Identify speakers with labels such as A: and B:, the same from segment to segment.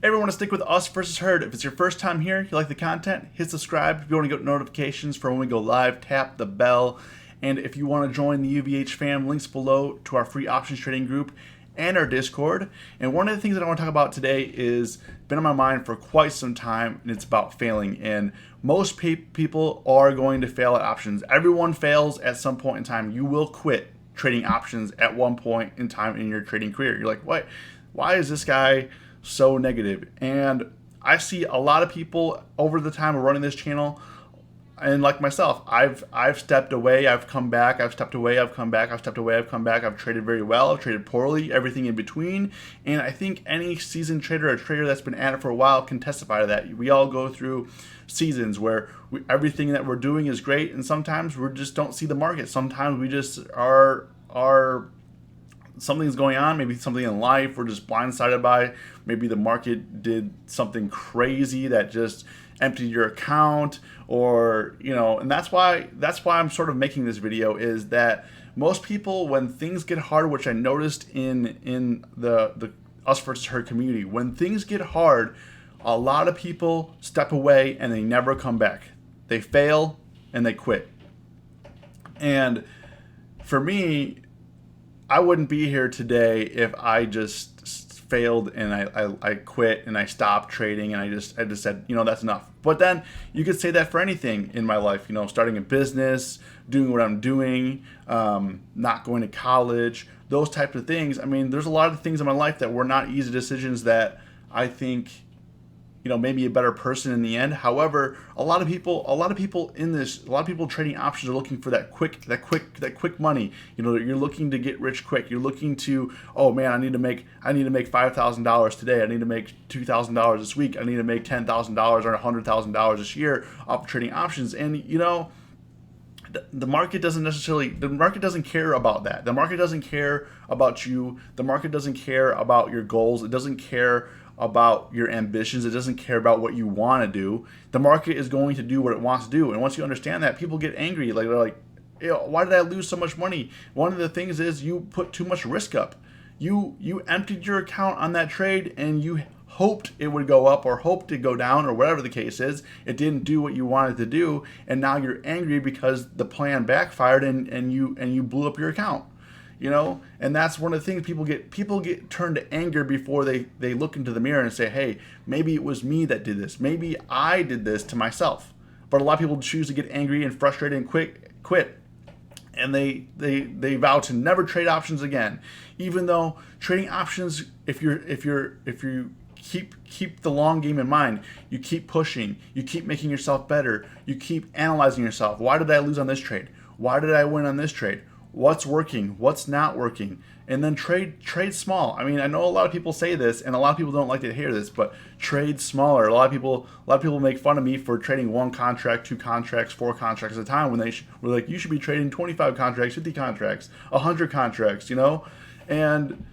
A: Everyone to stick with Us versus Herd. If it's your first time here, you like the content, hit subscribe. If you want to get notifications for when we go live, tap the bell. And if you want to join the UVH fam, links below to our free options trading group and our Discord. And one of the things that I want to talk about today is been on my mind for quite some time, and it's about failing. And most people are going to fail at options. Everyone fails at some point in time. You will quit trading options at one point in time in your trading career. You're like, what? Why is this guy so negative? And I see a lot of people over the time of running this channel, and like myself, I've stepped away, I've come back, I've stepped away, I've come back, I've stepped away, I've come back, I've traded very well, I've traded poorly, everything in between. And I think any seasoned trader or trader that's been at it for a while can testify to that. We all go through seasons where everything that we're doing is great, and sometimes we just don't see the market. Sometimes we just are something's going on, maybe something in life we're just blindsided by. Maybe the market did something crazy that just emptied your account, or and that's why I'm sort of making this video, is that most people, when things get hard, which I noticed in the Us versus Herd community, when things get hard, a lot of people step away and they never come back. They fail and they quit. And for me, I wouldn't be here today if I just failed and I quit and I stopped trading and I just said, that's enough. But then you could say that for anything in my life, starting a business, doing what I'm doing, not going to college, those types of things. I mean, there's a lot of things in my life that were not easy decisions that I think maybe a better person in the end. However, a lot of people trading options are looking for that quick money. You're looking to get rich quick. You're looking to, oh man, I need to make $5,000 today. I need to make $2,000 this week. I need to make $10,000 or $100,000 this year off trading options. And the market doesn't care about that. The market doesn't care about you. The market doesn't care about your goals. It doesn't care about your ambitions. It doesn't care about what you want to do. The market is going to do what it wants to do. And once you understand that, people get angry. They're like, why did I lose so much money? One of the things is you put too much risk up. You emptied your account on that trade and you hoped it would go up or hoped to go down or whatever the case is. It didn't do what you wanted to do, and now you're angry because the plan backfired and you blew up your account. And that's one of the things people get turned to anger before they look into the mirror and say, hey, maybe it was me that did this. Maybe I did this to myself. But a lot of people choose to get angry and frustrated and quit. And they vow to never trade options again. Even though trading options, if you keep the long game in mind, you keep pushing, you keep making yourself better, you keep analyzing yourself. Why did I lose on this trade? Why did I win on this trade? What's working? What's not working? And then trade small. I mean, I know a lot of people say this, and a lot of people don't like to hear this, but trade smaller. A lot of people make fun of me for trading 1 contract, 2 contracts, 4 contracts at a time, when we're like, you should be trading 25 contracts, 50 contracts, 100 contracts, And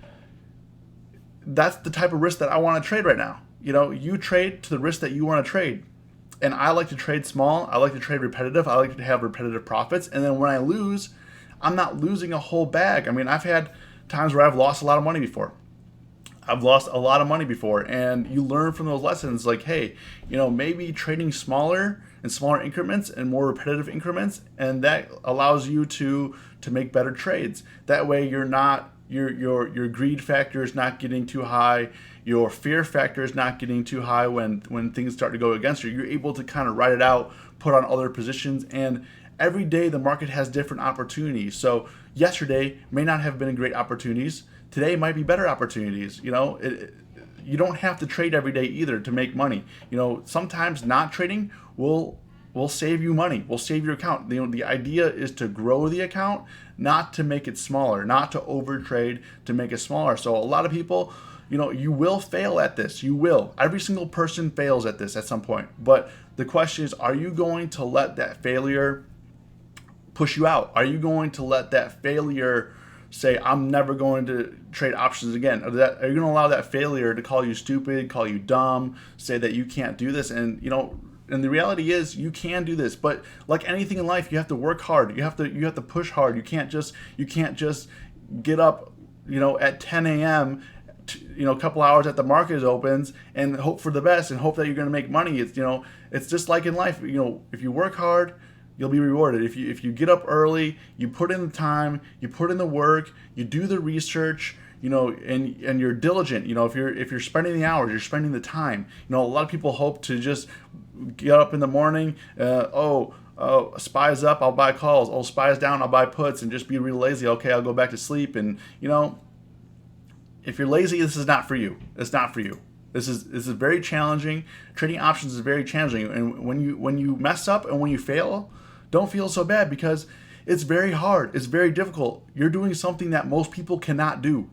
A: that's the type of risk that I want to trade right now. You trade to the risk that you want to trade. And I like to trade small. I like to trade repetitive. I like to have repetitive profits. And then when I lose, I'm not losing a whole bag. I mean, I've had times where I've lost a lot of money before. And you learn from those lessons, like, hey, maybe trading smaller and smaller increments and more repetitive increments, and that allows you to make better trades. That way you're not, your greed factor is not getting too high, your fear factor is not getting too high when things start to go against you. You're able to kind of ride it out, put on other positions, and every day the market has different opportunities. So yesterday may not have been great opportunities. Today might be better opportunities. You don't have to trade every day either to make money. Sometimes not trading will save you money, will save your account. The idea is to grow the account, not to make it smaller, not to overtrade to make it smaller. So a lot of people, you will fail at this. You will. Every single person fails at this at some point. But the question is, are you going to let that failure push you out? Are you going to let that failure say, I'm never going to trade options again? Are you going to allow that failure to call you stupid, call you dumb, say that you can't do this? And the reality is you can do this, but like anything in life, you have to work hard. You have to push hard. You can't just get up, at 10 a.m., a couple hours that the market opens and hope for the best and hope that you're going to make money. It's just like in life. If you work hard, you'll be rewarded. If you get up early, you put in the time, you put in the work, you do the research, and you're diligent. If you're spending the hours, you're spending the time. A lot of people hope to just get up in the morning. Spy's up, I'll buy calls. Oh, spy's down, I'll buy puts, and just be real lazy. Okay, I'll go back to sleep. And if you're lazy, this is not for you. It's not for you. This is very challenging. Trading options is very challenging. And when you mess up and when you fail, don't feel so bad, because it's very hard. It's very difficult. You're doing something that most people cannot do.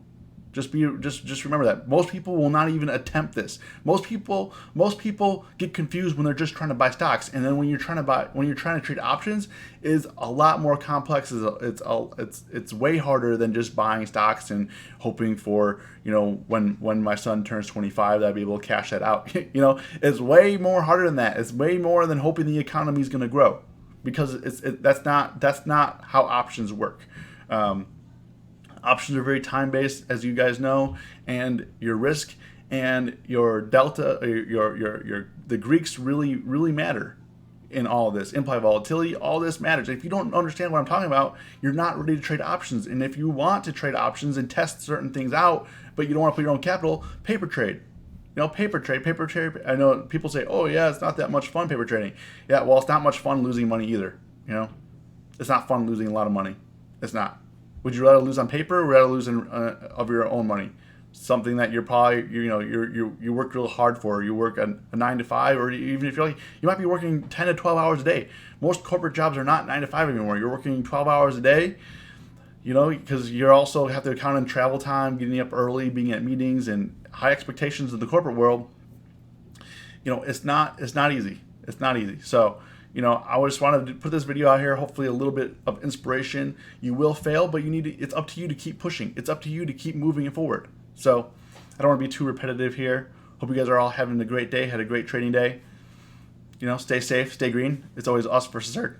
A: Just remember that. Most people will not even attempt this. Most people get confused when they're just trying to buy stocks, and then when you're trying to trade options, is a lot more complex. It's way harder than just buying stocks and hoping for, when my son turns 25, that I'll be able to cash that out. It's way more harder than that. It's way more than hoping the economy is going to grow, because that's not how options work. Options are very time-based, as you guys know, and your risk and your delta, the Greeks really matter in all of this. Implied volatility, all this matters. If you don't understand what I'm talking about, you're not ready to trade options. And if you want to trade options and test certain things out, but you don't want to put your own capital, paper trade. Paper trade. I know people say, oh yeah, it's not that much fun paper trading. Yeah, well, it's not much fun losing money either. It's not fun losing a lot of money. It's not. Would you rather lose on paper or rather lose of your own money? Something that you're probably, you work real hard for. You work a 9 to 5, or even if you're like, you might be working 10 to 12 hours a day. Most corporate jobs are not 9 to 5 anymore. You're working 12 hours a day, because you also have to account on travel time, getting up early, being at meetings, and high expectations in the corporate world. It's not easy. It's not easy. So, I just wanted to put this video out here, hopefully a little bit of inspiration. You will fail, but it's up to you to keep pushing. It's up to you to keep moving it forward. So I don't want to be too repetitive here. Hope you guys are all having a great day, had a great trading day. Stay safe, stay green. It's always us versus herd.